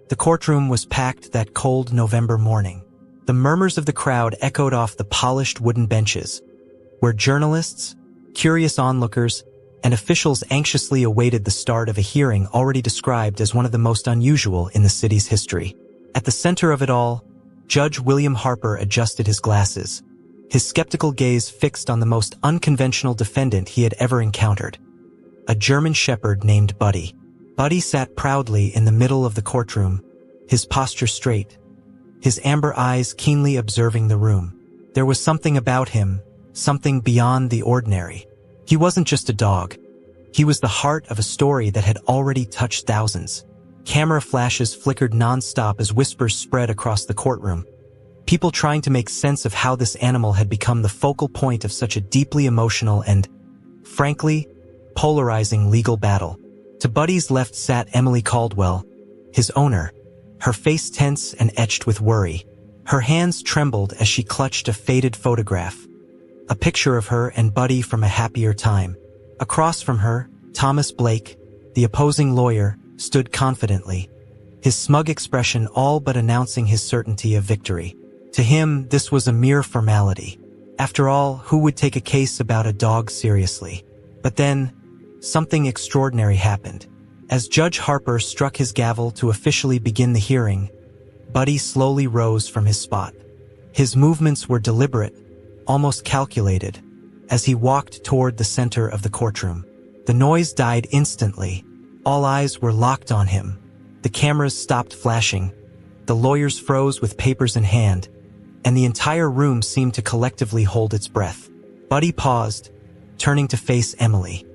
The courtroom was packed that cold November morning. The murmurs of the crowd echoed off the polished wooden benches, where journalists, curious onlookers, and officials anxiously awaited the start of a hearing already described as one of the most unusual in the city's history. At the center of it all, Judge William Harper adjusted his glasses, his skeptical gaze fixed on the most unconventional defendant he had ever encountered, a German shepherd named Buddy. Buddy sat proudly in the middle of the courtroom, his posture straight, his amber eyes keenly observing the room. There was something about him, something beyond the ordinary. He wasn't just a dog. He was the heart of a story that had already touched thousands. Camera flashes flickered non-stop as whispers spread across the courtroom. People trying to make sense of how this animal had become the focal point of such a deeply emotional and, frankly, polarizing legal battle. To Buddy's left sat Emily Caldwell, his owner, her face tense and etched with worry. Her hands trembled as she clutched a faded photograph, a picture of her and Buddy from a happier time. Across from her, Thomas Blake, the opposing lawyer, stood confidently, his smug expression all but announcing his certainty of victory. To him, this was a mere formality. After all, who would take a case about a dog seriously? But then, something extraordinary happened. As Judge Harper struck his gavel to officially begin the hearing, Buddy slowly rose from his spot. His movements were deliberate, almost calculated, as he walked toward the center of the courtroom. The noise died instantly. All eyes were locked on him. The cameras stopped flashing. The lawyers froze with papers in hand, and the entire room seemed to collectively hold its breath. Buddy paused, turning to face Emily.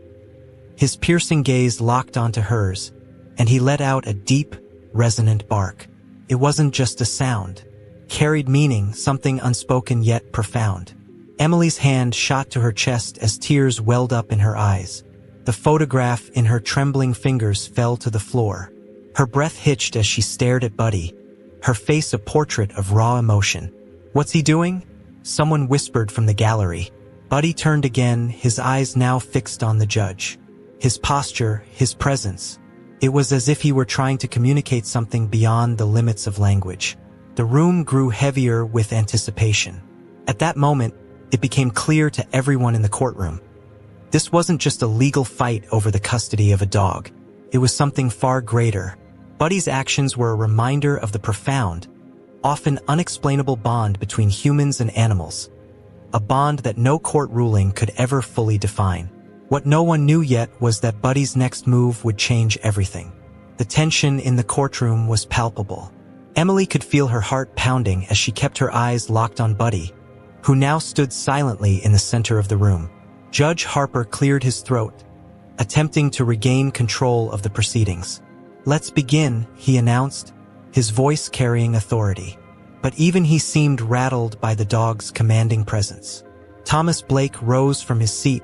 His piercing gaze locked onto hers, and he let out a deep, resonant bark. It wasn't just a sound. It carried meaning, something unspoken yet profound. Emily's hand shot to her chest as tears welled up in her eyes. The photograph in her trembling fingers fell to the floor. Her breath hitched as she stared at Buddy, her face a portrait of raw emotion. "What's he doing?" Someone whispered from the gallery. Buddy turned again, his eyes now fixed on the judge. His posture, his presence. It was as if he were trying to communicate something beyond the limits of language. The room grew heavier with anticipation. At that moment, it became clear to everyone in the courtroom. This wasn't just a legal fight over the custody of a dog. It was something far greater. Buddy's actions were a reminder of the profound, often unexplainable bond between humans and animals. A bond that no court ruling could ever fully define. What no one knew yet was that Buddy's next move would change everything. The tension in the courtroom was palpable. Emily could feel her heart pounding as she kept her eyes locked on Buddy, who now stood silently in the center of the room. Judge Harper cleared his throat, attempting to regain control of the proceedings. "Let's begin," he announced, his voice carrying authority. But even he seemed rattled by the dog's commanding presence. Thomas Blake rose from his seat,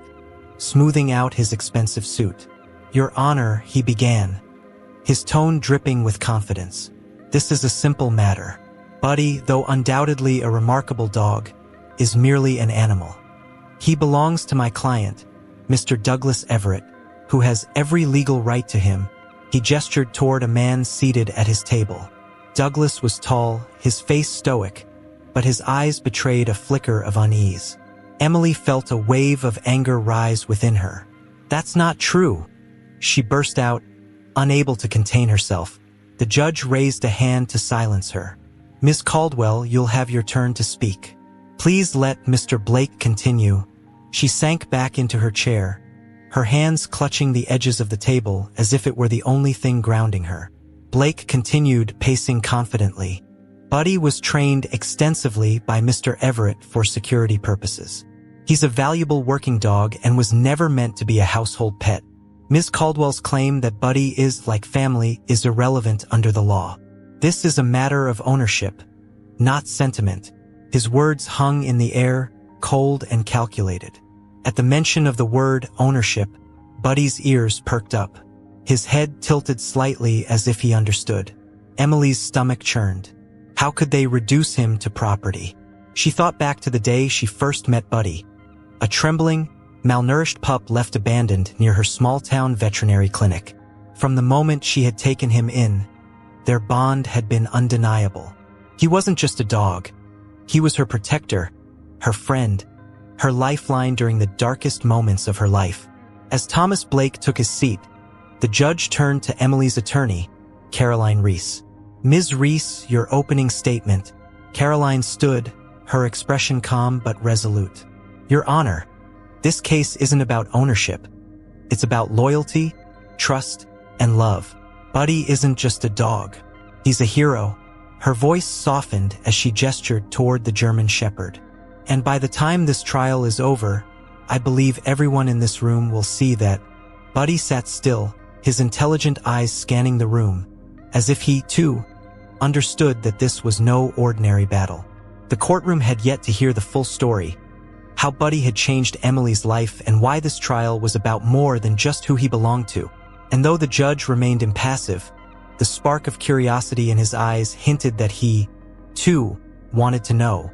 smoothing out his expensive suit. "Your Honor," he began, his tone dripping with confidence. "This is a simple matter. Buddy, though undoubtedly a remarkable dog, is merely an animal. He belongs to my client, Mr. Douglas Everett, who has every legal right to him." He gestured toward a man seated at his table. Douglas was tall, his face stoic, but his eyes betrayed a flicker of unease. Emily felt a wave of anger rise within her. "That's not true," she burst out, unable to contain herself. The judge raised a hand to silence her. "Miss Caldwell, you'll have your turn to speak. Please let Mr. Blake continue." She sank back into her chair, her hands clutching the edges of the table as if it were the only thing grounding her. Blake continued, pacing confidently. "Buddy was trained extensively by Mr. Everett for security purposes. He's a valuable working dog and was never meant to be a household pet. Ms. Caldwell's claim that Buddy is like family is irrelevant under the law. This is a matter of ownership, not sentiment." His words hung in the air, cold and calculated. At the mention of the word ownership, Buddy's ears perked up. His head tilted slightly as if he understood. Emily's stomach churned. How could they reduce him to property? She thought back to the day she first met Buddy, a trembling, malnourished pup left abandoned near her small-town veterinary clinic. From the moment she had taken him in, Their bond had been undeniable. He wasn't just a dog. He was her protector, her friend, her lifeline during the darkest moments of her life. As Thomas Blake took his seat, the judge turned to Emily's attorney, Caroline Reese. "Ms. Reese, your opening statement." Caroline stood, her expression calm but resolute. "Your Honor, this case isn't about ownership. It's about loyalty, trust, and love. Buddy isn't just a dog. He's a hero." Her voice softened as she gestured toward the German Shepherd. "And by the time this trial is over, I believe everyone in this room will see that." Buddy sat still, his intelligent eyes scanning the room, as if he, too, understood that this was no ordinary battle. The courtroom had yet to hear the full story, how Buddy had changed Emily's life and why this trial was about more than just who he belonged to. And though the judge remained impassive, the spark of curiosity in his eyes hinted that he, too, wanted to know.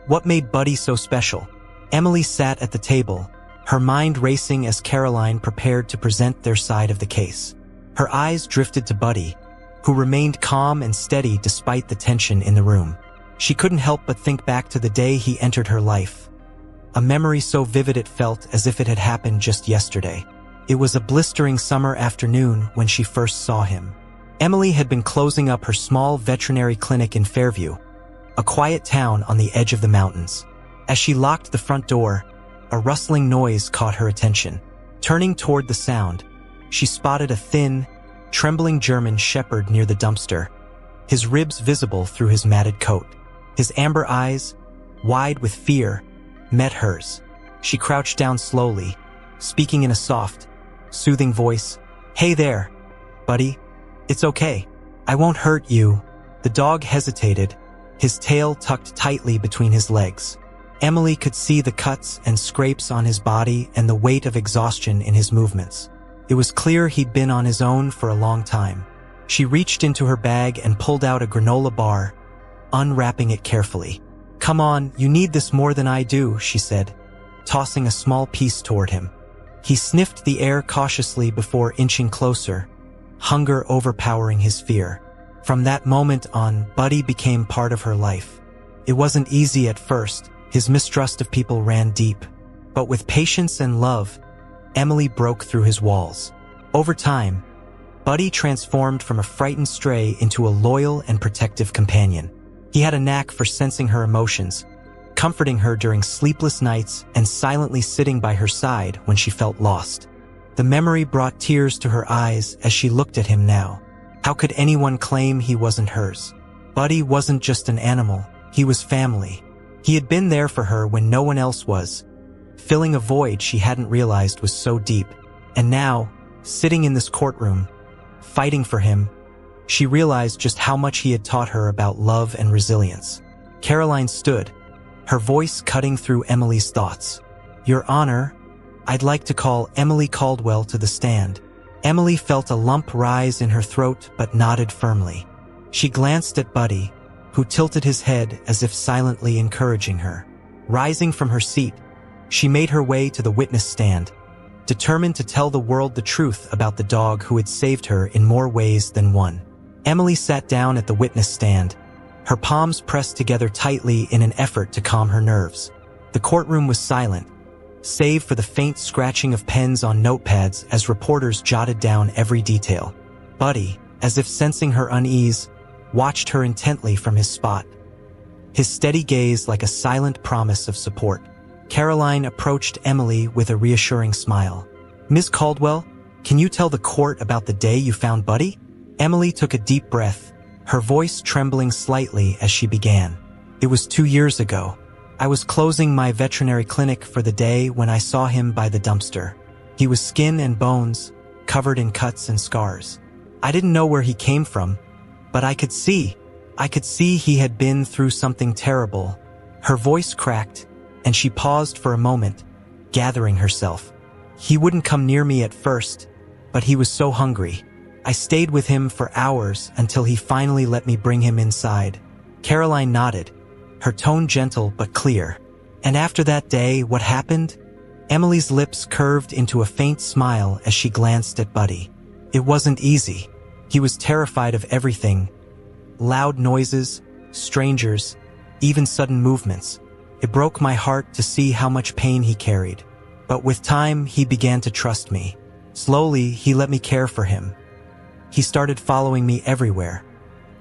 What made Buddy so special? Emily sat at the table, her mind racing as Caroline prepared to present their side of the case. Her eyes drifted to Buddy, who remained calm and steady despite the tension in the room. She couldn't help but think back to the day he entered her life. A memory so vivid it felt as if it had happened just yesterday. It was a blistering summer afternoon when she first saw him. Emily had been closing up her small veterinary clinic in Fairview, a quiet town on the edge of the mountains. As she locked the front door, a rustling noise caught her attention. Turning toward the sound, she spotted a thin, trembling German shepherd near the dumpster, his ribs visible through his matted coat. His amber eyes, wide with fear, met hers. She crouched down slowly, speaking in a soft, soothing voice. "Hey there, Buddy. It's okay. I won't hurt you." The dog hesitated, his tail tucked tightly between his legs. Emily could see the cuts and scrapes on his body and the weight of exhaustion in his movements. It was clear he'd been on his own for a long time. She reached into her bag and pulled out a granola bar, unwrapping it carefully. "Come on, you need this more than I do," she said, tossing a small piece toward him. He sniffed the air cautiously before inching closer, hunger overpowering his fear. From that moment on, Buddy became part of her life. It wasn't easy at first. His mistrust of people ran deep. But with patience and love, Emily broke through his walls. Over time, Buddy transformed from a frightened stray into a loyal and protective companion. He had a knack for sensing her emotions, comforting her during sleepless nights and silently sitting by her side when she felt lost. The memory brought tears to her eyes as she looked at him now. How could anyone claim he wasn't hers? Buddy wasn't just an animal, he was family. He had been there for her when no one else was, filling a void she hadn't realized was so deep. And now, sitting in this courtroom, fighting for him, she realized just how much he had taught her about love and resilience. Caroline stood, her voice cutting through Emily's thoughts. "Your Honor, I'd like to call Emily Caldwell to the stand." Emily felt a lump rise in her throat but nodded firmly. She glanced at Buddy, who tilted his head as if silently encouraging her. Rising from her seat, she made her way to the witness stand, determined to tell the world the truth about the dog who had saved her in more ways than one. Emily sat down at the witness stand, her palms pressed together tightly in an effort to calm her nerves. The courtroom was silent, save for the faint scratching of pens on notepads as reporters jotted down every detail. Buddy, as if sensing her unease, watched her intently from his spot, his steady gaze like a silent promise of support. Caroline approached Emily with a reassuring smile. "Ms. Caldwell, can you tell the court about the day you found Buddy?" Emily took a deep breath, her voice trembling slightly as she began. "It was 2 years ago. I was closing my veterinary clinic for the day when I saw him by the dumpster. He was skin and bones, covered in cuts and scars. I didn't know where he came from, but I could see he had been through something terrible." Her voice cracked, and she paused for a moment, gathering herself. "He wouldn't come near me at first, but he was so hungry. I stayed with him for hours until he finally let me bring him inside." Caroline nodded, her tone gentle but clear. "And after that day, what happened?" Emily's lips curved into a faint smile as she glanced at Buddy. "It wasn't easy. He was terrified of everything: loud noises, strangers, even sudden movements. It broke my heart to see how much pain he carried. But with time, he began to trust me. Slowly, he let me care for him. He started following me everywhere,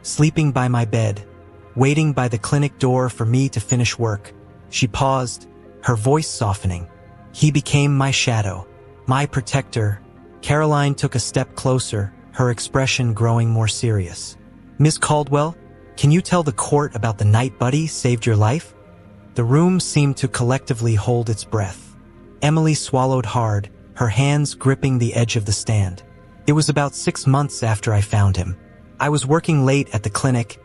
sleeping by my bed, waiting by the clinic door for me to finish work. She paused, her voice softening. He became my shadow, my protector. Caroline took a step closer, her expression growing more serious. "Miss Caldwell, can you tell the court about the night Buddy saved your life?" The room seemed to collectively hold its breath. Emily swallowed hard, her hands gripping the edge of the stand. "It was about 6 months after I found him. I was working late at the clinic,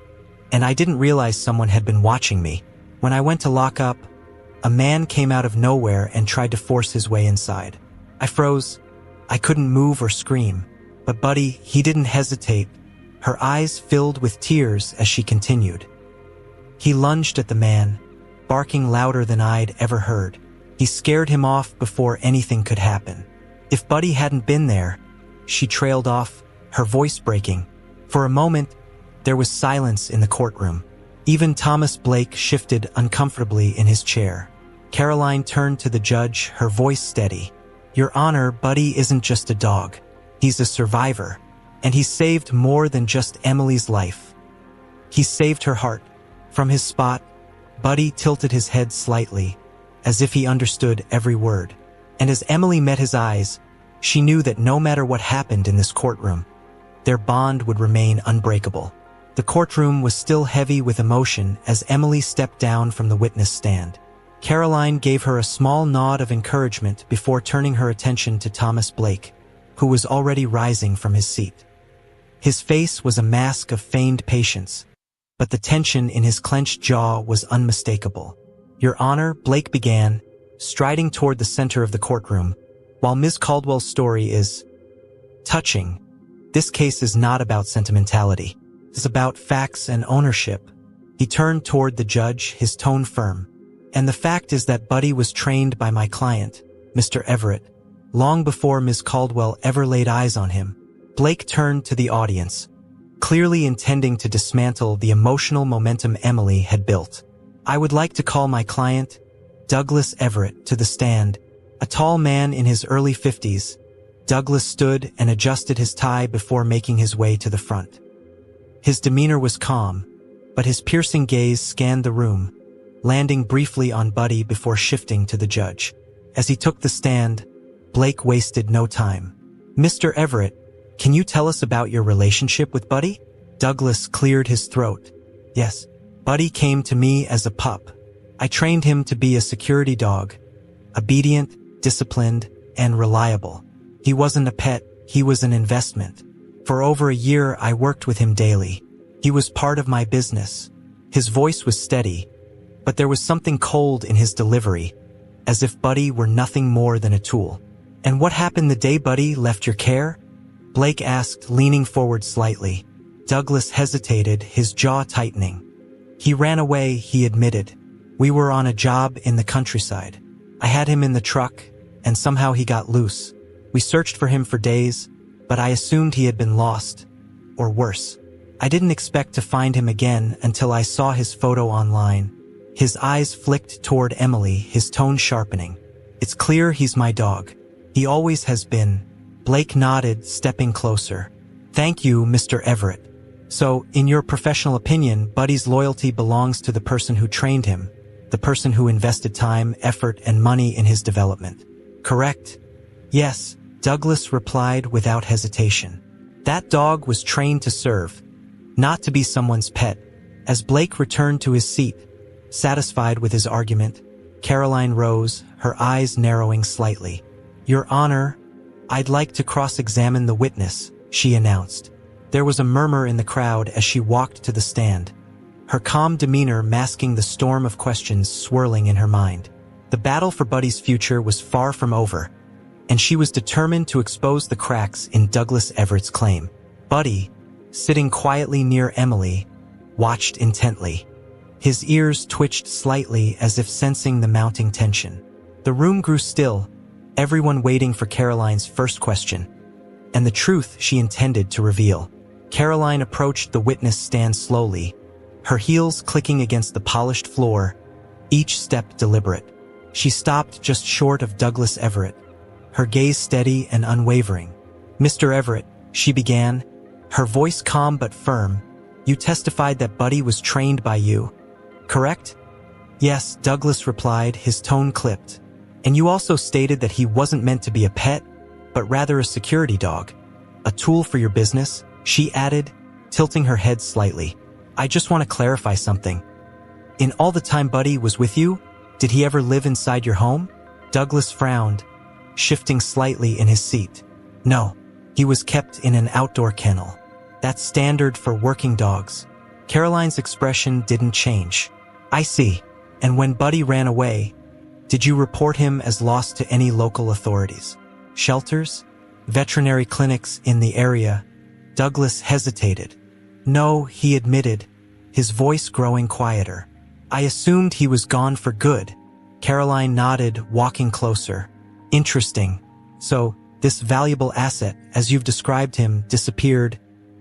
and I didn't realize someone had been watching me. When I went to lock up, a man came out of nowhere and tried to force his way inside. I froze. I couldn't move or scream. But Buddy, he didn't hesitate." Her eyes filled with tears as she continued. "He lunged at the man, barking louder than I'd ever heard. He scared him off before anything could happen. If Buddy hadn't been there..." She trailed off, her voice breaking. For a moment, there was silence in the courtroom. Even Thomas Blake shifted uncomfortably in his chair. Caroline turned to the judge, her voice steady. "Your Honor, Buddy isn't just a dog. He's a survivor, and he saved more than just Emily's life. He saved her heart." From his spot, Buddy tilted his head slightly, as if he understood every word. And as Emily met his eyes, she knew that no matter what happened in this courtroom, their bond would remain unbreakable. The courtroom was still heavy with emotion as Emily stepped down from the witness stand. Caroline gave her a small nod of encouragement before turning her attention to Thomas Blake, who was already rising from his seat. His face was a mask of feigned patience, but the tension in his clenched jaw was unmistakable. "Your Honor," Blake began, striding toward the center of the courtroom. "While Ms. Caldwell's story is touching, this case is not about sentimentality. It's about facts and ownership." He turned toward the judge, his tone firm. "And the fact is that Buddy was trained by my client, Mr. Everett, long before Ms. Caldwell ever laid eyes on him." Blake turned to the audience, clearly intending to dismantle the emotional momentum Emily had built. "I would like to call my client, Douglas Everett, to the stand." A tall man in his early 50s, Douglas stood and adjusted his tie before making his way to the front. His demeanor was calm, but his piercing gaze scanned the room, landing briefly on Buddy before shifting to the judge. As he took the stand, Blake wasted no time. "Mr. Everett, can you tell us about your relationship with Buddy?" Douglas cleared his throat. "Yes, Buddy came to me as a pup. I trained him to be a security dog, obedient, disciplined, and reliable. He wasn't a pet, he was an investment. For over a year, I worked with him daily. He was part of my business." His voice was steady, but there was something cold in his delivery, as if Buddy were nothing more than a tool. "And what happened the day Buddy left your care?" Blake asked, leaning forward slightly. Douglas hesitated, his jaw tightening. "He ran away," he admitted. "We were on a job in the countryside. I had him in the truck, and somehow he got loose. We searched for him for days, but I assumed he had been lost, or worse. I didn't expect to find him again until I saw his photo online." His eyes flicked toward Emily, his tone sharpening. "It's clear he's my dog. He always has been." Blake nodded, stepping closer. "Thank you, Mr. Everett. So, in your professional opinion, Buddy's loyalty belongs to the person who trained him, the person who invested time, effort, and money in his development. Correct?" "Yes," Douglas replied without hesitation. "That dog was trained to serve, not to be someone's pet." As Blake returned to his seat, satisfied with his argument, Caroline rose, her eyes narrowing slightly. "Your Honor, I'd like to cross-examine the witness," she announced. There was a murmur in the crowd as she walked to the stand, her calm demeanor masking the storm of questions swirling in her mind. The battle for Buddy's future was far from over, and she was determined to expose the cracks in Douglas Everett's claim. Buddy, sitting quietly near Emily, watched intently. His ears twitched slightly as if sensing the mounting tension. The room grew still, everyone waiting for Caroline's first question, and the truth she intended to reveal. Caroline approached the witness stand slowly, her heels clicking against the polished floor, each step deliberate. She stopped just short of Douglas Everett, her gaze steady and unwavering. "Mr. Everett," she began, her voice calm but firm, "you testified that Buddy was trained by you, correct?" "Yes," Douglas replied, his tone clipped. "And you also stated that he wasn't meant to be a pet, but rather a security dog. A tool for your business," she added, tilting her head slightly. "I just want to clarify something. In all the time Buddy was with you, did he ever live inside your home?" Douglas frowned, shifting slightly in his seat. "No, he was kept in an outdoor kennel. That's standard for working dogs." Caroline's expression didn't change. "I see. And when Buddy ran away, did you report him as lost to any local authorities? Shelters? Veterinary clinics in the area?" Douglas hesitated. "No," he admitted, his voice growing quieter. "I assumed he was gone for good." Caroline nodded, walking closer. "Interesting. So, this valuable asset, as you've described him, disappeared,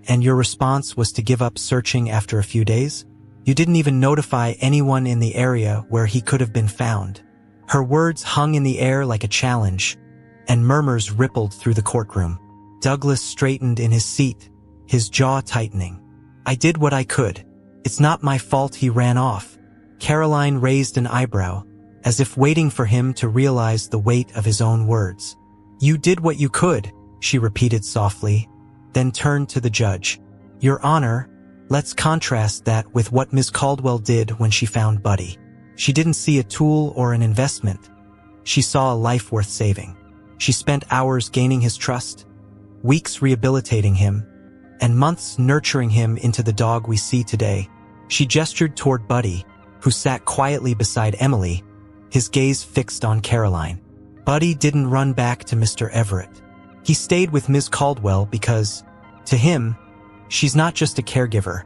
and your response was to give up searching after a few days? You didn't even notify anyone in the area where he could have been found." Her words hung in the air like a challenge, and murmurs rippled through the courtroom. Douglas straightened in his seat, his jaw tightening. "I did what I could. It's not my fault he ran off." Caroline raised an eyebrow, as if waiting for him to realize the weight of his own words. "You did what you could," she repeated softly, then turned to the judge. "Your Honor, let's contrast that with what Ms. Caldwell did when she found Buddy. She didn't see a tool or an investment. She saw a life worth saving. She spent hours gaining his trust, weeks rehabilitating him, and months nurturing him into the dog we see today." She gestured toward Buddy, who sat quietly beside Emily, his gaze fixed on Caroline. "Buddy didn't run back to Mr. Everett. He stayed with Ms. Caldwell because, to him, she's not just a caregiver.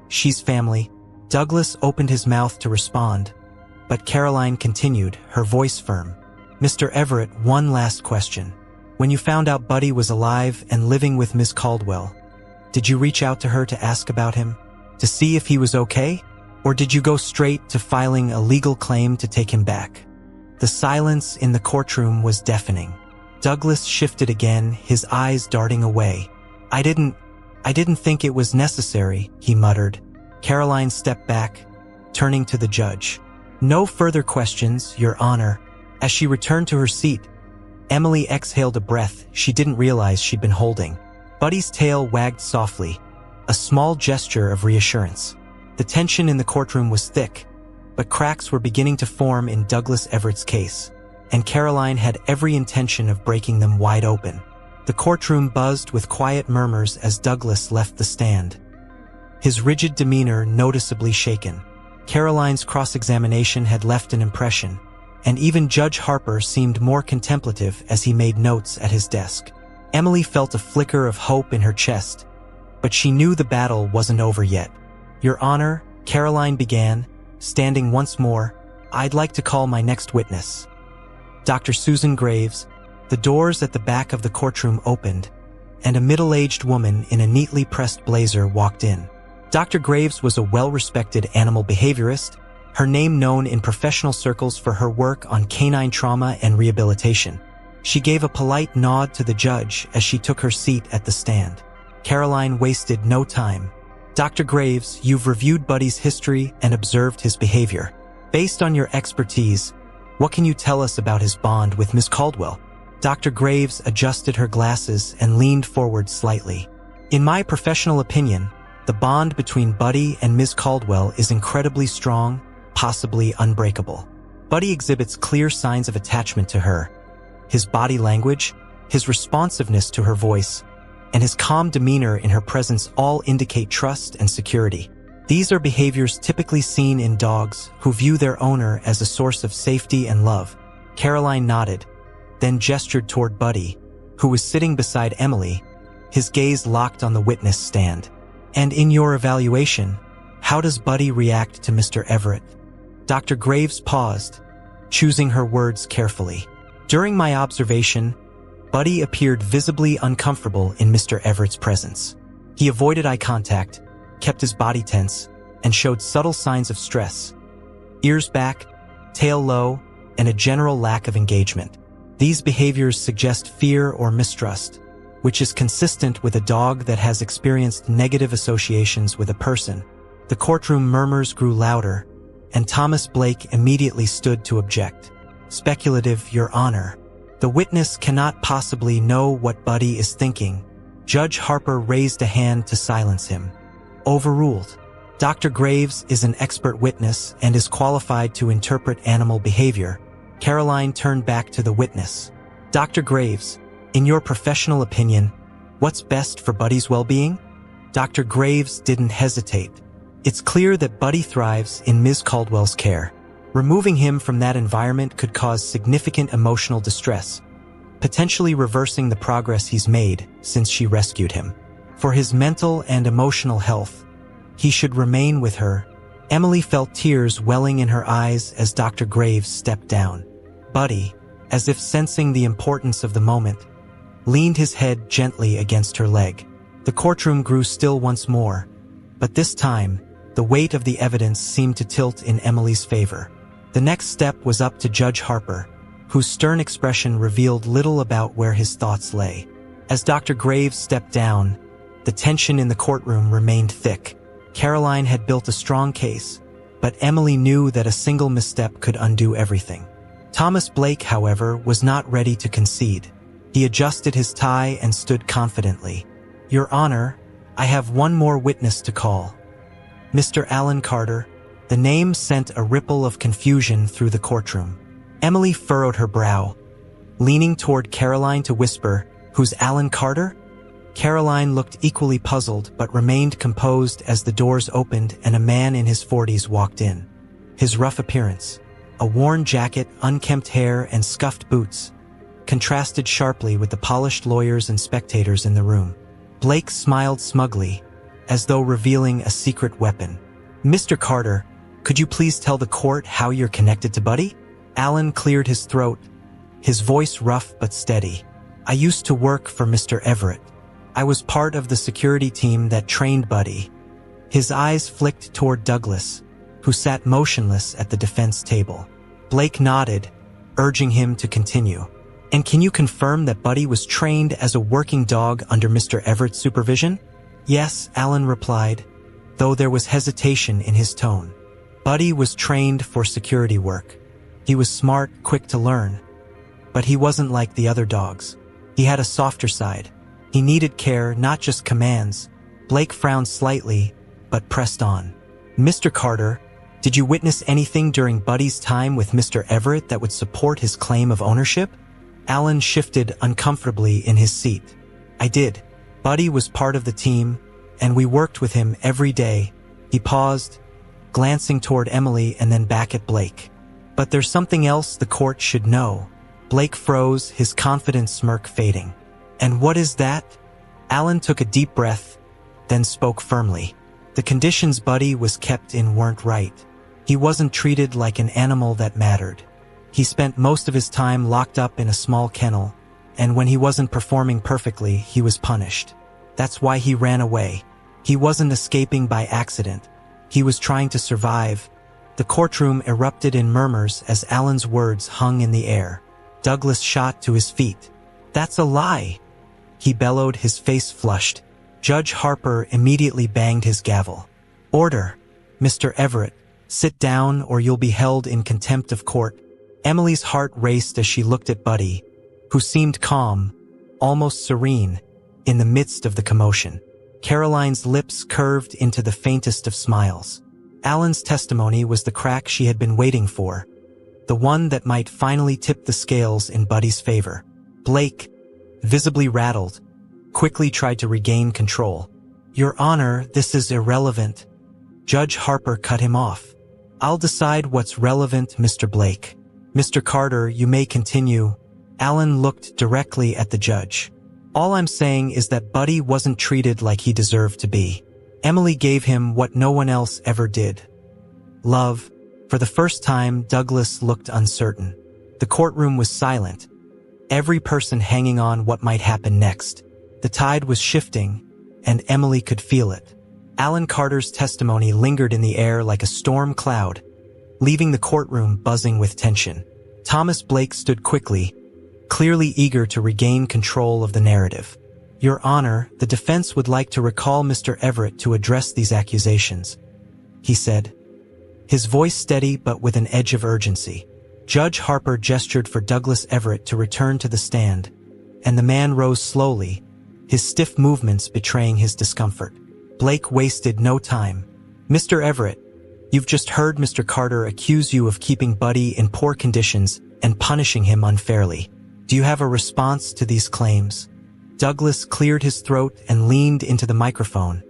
She's family." Douglas opened his mouth to respond, but Caroline continued, her voice firm. "Mr. Everett, one last question. When you found out Buddy was alive and living with Ms. Caldwell, did you reach out to her to ask about him? To see if he was okay? Or did you go straight to filing a legal claim to take him back?" The silence in the courtroom was deafening. Douglas shifted again, his eyes darting away. I didn't think it was necessary," he muttered. Caroline stepped back, turning to the judge. "No further questions, Your Honor." As she returned to her seat, Emily exhaled a breath she didn't realize she'd been holding. Buddy's tail wagged softly, a small gesture of reassurance. The tension in the courtroom was thick, but cracks were beginning to form in Douglas Everett's case, and Caroline had every intention of breaking them wide open. The courtroom buzzed with quiet murmurs as Douglas left the stand, his rigid demeanor noticeably shaken. Caroline's cross-examination had left an impression, and even Judge Harper seemed more contemplative as he made notes at his desk. Emily felt a flicker of hope in her chest, but she knew the battle wasn't over yet. "Your Honor," Caroline began, standing once more, "I'd like to call my next witness." Dr. Susan Graves. The doors at the back of the courtroom opened, and a middle-aged woman in a neatly pressed blazer walked in. Dr. Graves was a well-respected animal behaviorist, her name known in professional circles for her work on canine trauma and rehabilitation. She gave a polite nod to the judge as she took her seat at the stand. Caroline wasted no time. "Dr. Graves, you've reviewed Buddy's history and observed his behavior. Based on your expertise, what can you tell us about his bond with Ms. Caldwell?" Dr. Graves adjusted her glasses and leaned forward slightly. "In my professional opinion, the bond between Buddy and Ms. Caldwell is incredibly strong, possibly unbreakable. Buddy exhibits clear signs of attachment to her. His body language, his responsiveness to her voice, and his calm demeanor in her presence all indicate trust and security. These are behaviors typically seen in dogs who view their owner as a source of safety and love." Caroline nodded, then gestured toward Buddy, who was sitting beside Emily, his gaze locked on the witness stand. "And in your evaluation, how does Buddy react to Mr. Everett?" Dr. Graves paused, choosing her words carefully. "During my observation, Buddy appeared visibly uncomfortable in Mr. Everett's presence. He avoided eye contact, kept his body tense, and showed subtle signs of stress. Ears back, tail low, and a general lack of engagement. These behaviors suggest fear or mistrust, which is consistent with a dog that has experienced negative associations with a person. The courtroom murmurs grew louder, and Thomas Blake immediately stood to object. Speculative, Your Honor. The witness cannot possibly know what Buddy is thinking. Judge Harper raised a hand to silence him. Overruled. Dr. Graves is an expert witness and is qualified to interpret animal behavior. Caroline turned back to the witness. Dr. Graves, in your professional opinion, what's best for Buddy's well-being? Dr. Graves didn't hesitate. It's clear that Buddy thrives in Ms. Caldwell's care. Removing him from that environment could cause significant emotional distress, potentially reversing the progress he's made since she rescued him. For his mental and emotional health, he should remain with her. Emily felt tears welling in her eyes as Dr. Graves stepped down. Buddy, as if sensing the importance of the moment, leaned his head gently against her leg. The courtroom grew still once more, but this time, the weight of the evidence seemed to tilt in Emily's favor. The next step was up to Judge Harper, whose stern expression revealed little about where his thoughts lay. As Dr. Graves stepped down, the tension in the courtroom remained thick. Caroline had built a strong case, but Emily knew that a single misstep could undo everything. Thomas Blake, however, was not ready to concede. He adjusted his tie and stood confidently. Your Honor, I have one more witness to call. Mr. Alan Carter. The name sent a ripple of confusion through the courtroom. Emily furrowed her brow, leaning toward Caroline to whisper, Who's Alan Carter? Caroline looked equally puzzled but remained composed as the doors opened and a man in his 40s walked in. His rough appearance, a worn jacket, unkempt hair, and scuffed boots, contrasted sharply with the polished lawyers and spectators in the room. Blake smiled smugly, as though revealing a secret weapon. Mr. Carter, could you please tell the court how you're connected to Buddy? Alan cleared his throat, his voice rough but steady. I used to work for Mr. Everett. I was part of the security team that trained Buddy. His eyes flicked toward Douglas, who sat motionless at the defense table. Blake nodded, urging him to continue. And can you confirm that Buddy was trained as a working dog under Mr. Everett's supervision? Yes, Alan replied, though there was hesitation in his tone. Buddy was trained for security work. He was smart, quick to learn. But he wasn't like the other dogs. He had a softer side. He needed care, not just commands. Blake frowned slightly, but pressed on. Mr. Carter, did you witness anything during Buddy's time with Mr. Everett that would support his claim of ownership? Alan shifted uncomfortably in his seat. I did. Buddy was part of the team, and we worked with him every day. He paused, glancing toward Emily and then back at Blake. But there's something else the court should know. Blake froze, his confident smirk fading. And what is that? Alan took a deep breath, then spoke firmly. The conditions Buddy was kept in weren't right. He wasn't treated like an animal that mattered. He spent most of his time locked up in a small kennel, and when he wasn't performing perfectly, he was punished. That's why he ran away. He wasn't escaping by accident. He was trying to survive. The courtroom erupted in murmurs as Alan's words hung in the air. Douglas shot to his feet. That's a lie, he bellowed, his face flushed. Judge Harper immediately banged his gavel. Order, Mr. Everett. Sit down or you'll be held in contempt of court. Emily's heart raced as she looked at Buddy, who seemed calm, almost serene, in the midst of the commotion. Caroline's lips curved into the faintest of smiles. Alan's testimony was the crack she had been waiting for, the one that might finally tip the scales in Buddy's favor. Blake, visibly rattled, quickly tried to regain control. Your Honor, this is irrelevant. Judge Harper cut him off. I'll decide what's relevant, Mr. Blake. Mr. Carter, you may continue. Alan looked directly at the judge. All I'm saying is that Buddy wasn't treated like he deserved to be. Emily gave him what no one else ever did. Love. For the first time, Douglas looked uncertain. The courtroom was silent, every person hanging on what might happen next. The tide was shifting, and Emily could feel it. Alan Carter's testimony lingered in the air like a storm cloud, leaving the courtroom buzzing with tension. Thomas Blake stood quickly, clearly eager to regain control of the narrative. "Your Honor, the defense would like to recall Mr. Everett to address these accusations," he said, his voice steady but with an edge of urgency. Judge Harper gestured for Douglas Everett to return to the stand, and the man rose slowly, his stiff movements betraying his discomfort. Blake wasted no time. "Mr. Everett, you've just heard Mr. Carter accuse you of keeping Buddy in poor conditions and punishing him unfairly. Do you have a response to these claims?" Douglas cleared his throat and leaned into the microphone,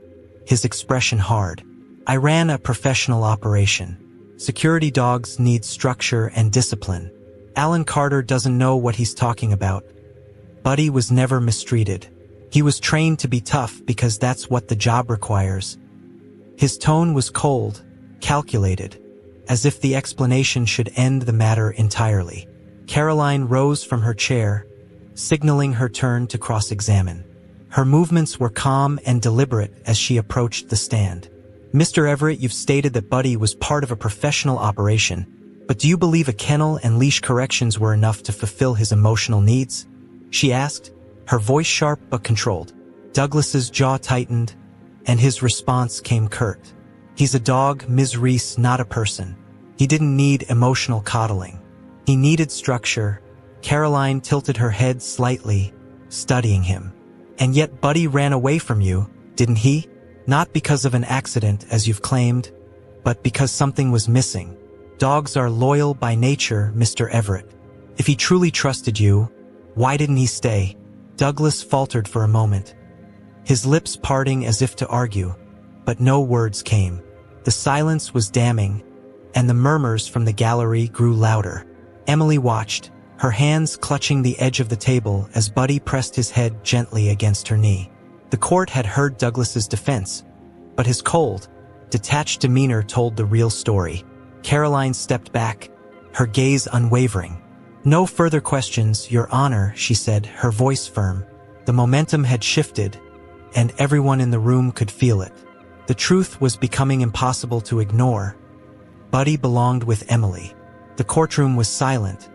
his expression hard. "I ran a professional operation. Security dogs need structure and discipline. Alan Carter doesn't know what he's talking about. Buddy was never mistreated. He was trained to be tough because that's what the job requires." His tone was cold, calculated, as if the explanation should end the matter entirely. Caroline rose from her chair, signaling her turn to cross-examine. Her movements were calm and deliberate as she approached the stand. "Mr. Everett, you've stated that Buddy was part of a professional operation, but do you believe a kennel and leash corrections were enough to fulfill his emotional needs?" she asked, her voice sharp but controlled. Douglas's jaw tightened, and his response came curt. "He's a dog, Ms. Reese, not a person. He didn't need emotional coddling. He needed structure." Caroline tilted her head slightly, studying him. "And yet Buddy ran away from you, didn't he? Not because of an accident, as you've claimed, but because something was missing. Dogs are loyal by nature, Mr. Everett. If he truly trusted you, why didn't he stay?" Douglas faltered for a moment, his lips parting as if to argue, but no words came. The silence was damning, and the murmurs from the gallery grew louder. Emily watched, her hands clutching the edge of the table as Buddy pressed his head gently against her knee. The court had heard Douglas's defense, but his cold, detached demeanor told the real story. Caroline stepped back, her gaze unwavering. "No further questions, Your Honor," she said, her voice firm. The momentum had shifted, and everyone in the room could feel it. The truth was becoming impossible to ignore. Buddy belonged with Emily. The courtroom was silent,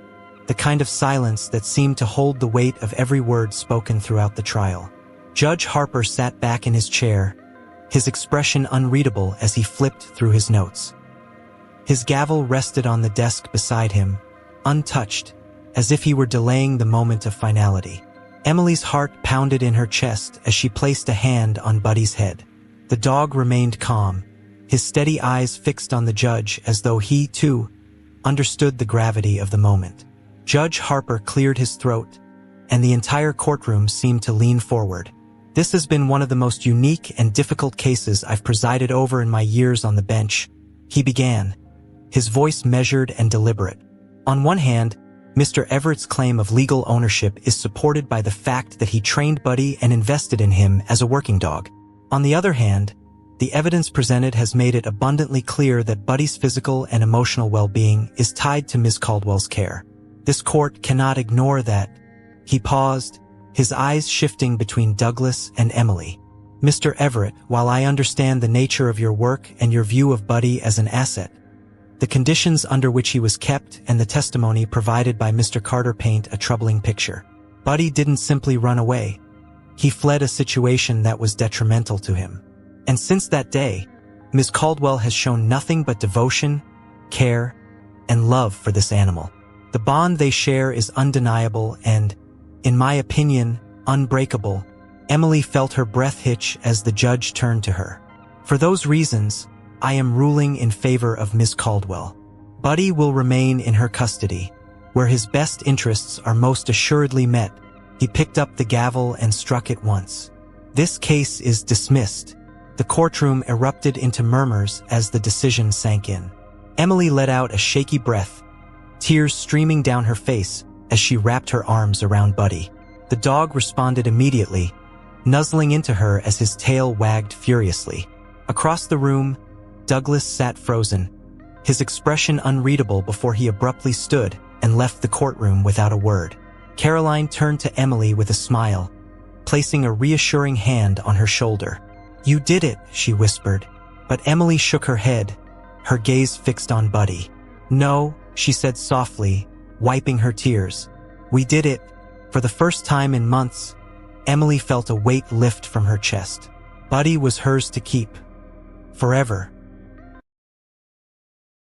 the kind of silence that seemed to hold the weight of every word spoken throughout the trial. Judge Harper sat back in his chair, his expression unreadable as he flipped through his notes. His gavel rested on the desk beside him, untouched, as if he were delaying the moment of finality. Emily's heart pounded in her chest as she placed a hand on Buddy's head. The dog remained calm, his steady eyes fixed on the judge as though he, too, understood the gravity of the moment. Judge Harper cleared his throat, and the entire courtroom seemed to lean forward. "This has been one of the most unique and difficult cases I've presided over in my years on the bench," he began, his voice measured and deliberate. "On one hand, Mr. Everett's claim of legal ownership is supported by the fact that he trained Buddy and invested in him as a working dog. On the other hand, the evidence presented has made it abundantly clear that Buddy's physical and emotional well-being is tied to Ms. Caldwell's care. This court cannot ignore that." He paused, his eyes shifting between Douglas and Emily. "Mr. Everett, while I understand the nature of your work and your view of Buddy as an asset, the conditions under which he was kept and the testimony provided by Mr. Carter paint a troubling picture. Buddy didn't simply run away. He fled a situation that was detrimental to him. And since that day, Ms. Caldwell has shown nothing but devotion, care, and love for this animal. The bond they share is undeniable and, in my opinion, unbreakable." Emily felt her breath hitch as the judge turned to her. "For those reasons, I am ruling in favor of Ms. Caldwell. Buddy will remain in her custody, where his best interests are most assuredly met." He picked up the gavel and struck it once. "This case is dismissed." The courtroom erupted into murmurs as the decision sank in. Emily let out a shaky breath, tears streaming down her face as she wrapped her arms around Buddy. The dog responded immediately, nuzzling into her as his tail wagged furiously. Across the room, Douglas sat frozen, his expression unreadable before he abruptly stood and left the courtroom without a word. Caroline turned to Emily with a smile, placing a reassuring hand on her shoulder. "You did it," she whispered, but Emily shook her head, her gaze fixed on Buddy. "No," she said softly, wiping her tears. "We did it." For the first time in months, Emily felt a weight lift from her chest. Buddy was hers to keep. Forever.